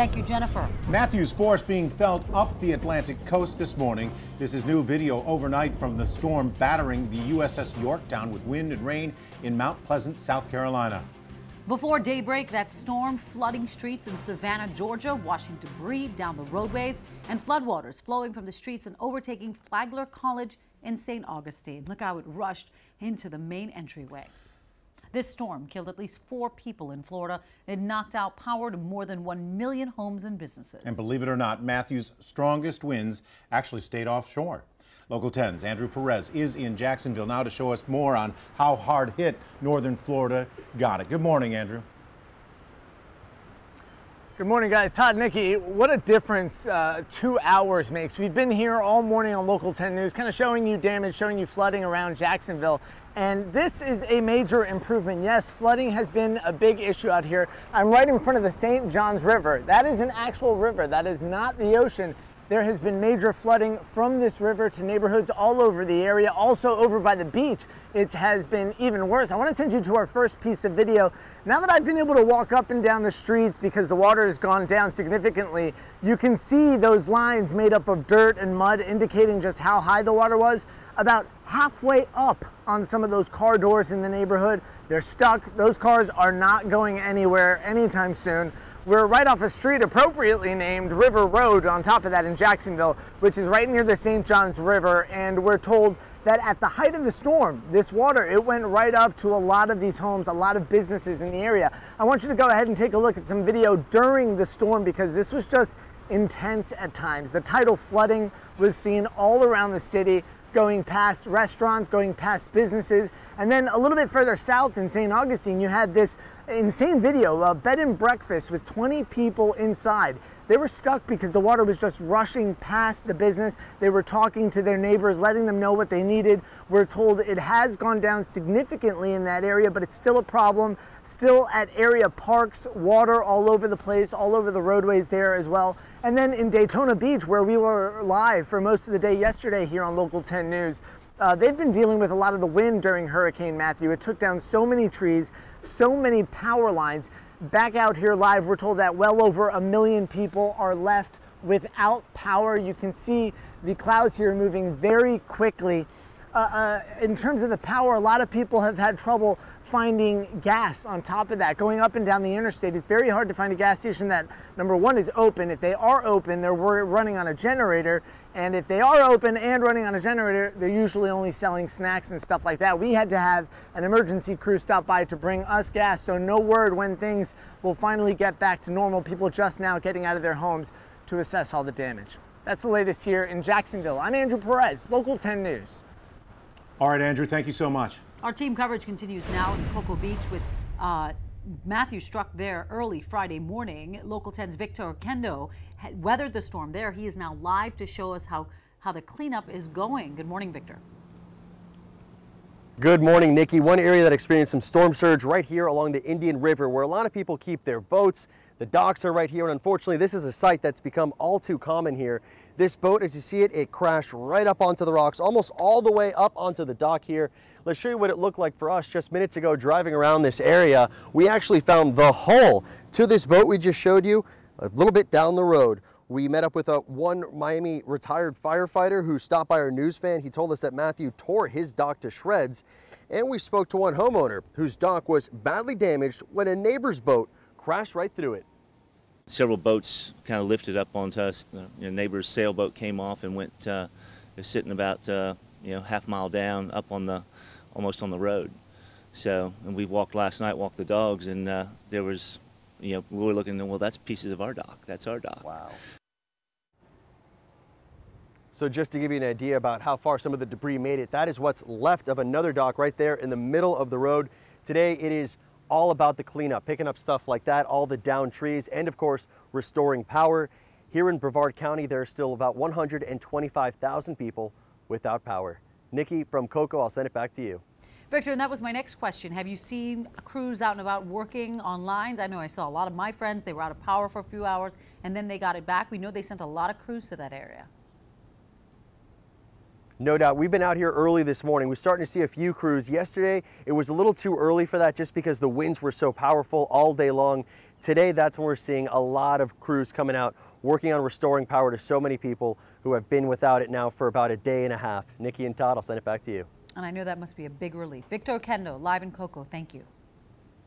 Thank you, Jennifer. Matthew's force being felt up the Atlantic coast this morning. This is new video overnight from the storm battering the USS Yorktown with wind and rain in Mount Pleasant, South Carolina. Before daybreak, that storm flooding streets in Savannah, Georgia, washing debris down the roadways, and floodwaters flowing from the streets and overtaking Flagler College in St. Augustine. Look how it rushed into the main entryway. This storm killed at least 4 people in Florida. It knocked out power to more than 1 million homes and businesses. And believe it or not, Matthew's strongest winds actually stayed offshore. Local 10's Andrew Perez is in Jacksonville now to show us more on how hard hit northern Florida got it. Good morning, Andrew. Good morning, guys. Todd, Nikki, what a difference 2 hours makes. We've been here all morning on Local 10 News, kind of showing you damage, showing you flooding around Jacksonville. And this is a major improvement. Yes, flooding has been a big issue out here. I'm right in front of the St. Johns River. That is an actual river. That is not the ocean. There has been major flooding from this river to neighborhoods all over the area, also over by the beach. It has been even worse. I want to send you to our first piece of video. Now that I've been able to walk up and down the streets because the water has gone down significantly, you can see those lines made up of dirt and mud indicating just how high the water was. About halfway up on some of those car doors in the neighborhood. They're stuck. Those cars are not going anywhere anytime soon. We're right off a street appropriately named River Road on top of that in Jacksonville, which is right near the St. Johns River, and we're told that at the height of the storm, this water, it went right up to a lot of these homes, a lot of businesses in the area. I want you to go ahead and take a look at some video during the storm because this was just intense at times. The tidal flooding was seen all around the city, going past restaurants, going past businesses, and then a little bit further south in St. Augustine, you had this insane video, a bed and breakfast with 20 people inside. They were stuck because the water was just rushing past the business. They were talking to their neighbors, letting them know what they needed. We're told it has gone down significantly in that area, but it's still a problem. Still at area parks, water all over the place, all over the roadways there as well. And then in Daytona Beach, where we were live for most of the day yesterday here on Local 10 News, they've been dealing with a lot of the wind during Hurricane Matthew. It took down so many trees, so many power lines. Back out here live, we're told that well over 1 million people are left without power. You can see the clouds here moving very quickly. In terms of the power, a lot of people have had trouble finding gas on top of that. Going up and down the interstate, it's very hard to find a gas station that, number one, is open. If they are open, they're running on a generator. And if they are open and running on a generator, they're usually only selling snacks and stuff like that. We had to have an emergency crew stop by to bring us gas, so no word when things will finally get back to normal. People just now getting out of their homes to assess all the damage. That's the latest here in Jacksonville. I'm Andrew Perez, Local 10 News. All right, Andrew, thank you so much. Our team coverage continues now in Cocoa Beach with Matthew struck there early Friday morning. Local 10's Victor Kendo weathered the storm there. He is now live to show us how the cleanup is going. Good morning, Victor. Good morning, Nikki. One area that experienced some storm surge right here along the Indian River, where a lot of people keep their boats. The docks are right here, and unfortunately, this is a sight that's become all too common here. This boat, as you see it, it crashed right up onto the rocks, almost all the way up onto the dock here. Let's show you what it looked like for us just minutes ago driving around this area. We actually found the hull to this boat we just showed you a little bit down the road. We met up with one Miami retired firefighter who stopped by our news van. He told us that Matthew tore his dock to shreds. And we spoke to one homeowner whose dock was badly damaged when a neighbor's boat crashed right through it. Several boats kind of lifted up onto us. A neighbor's sailboat came off and went, sitting about half mile down up on almost on the road. So, and we walked last night, walked the dogs, and there was, we were looking, well, that's pieces of our dock. That's our dock. Wow. So just to give you an idea about how far some of the debris made it, that is what's left of another dock right there in the middle of the road. Today it is all about the cleanup, picking up stuff like that, all the downed trees, and of course, restoring power. Here in Brevard County, there are still about 125,000 people without power. Nikki from Cocoa, I'll send it back to you. Victor, and that was my next question. Have you seen crews out and about working on lines? I know I saw a lot of my friends, they were out of power for a few hours and then they got it back. We know they sent a lot of crews to that area. No doubt. We've been out here early this morning. We're starting to see a few crews. Yesterday, it was a little too early for that just because the winds were so powerful all day long. Today, that's when we're seeing a lot of crews coming out, working on restoring power to so many people who have been without it now for about a day and a half. Nikki and Todd, I'll send it back to you. And I know that must be a big relief. Victor Oquendo, live in Cocoa, thank you.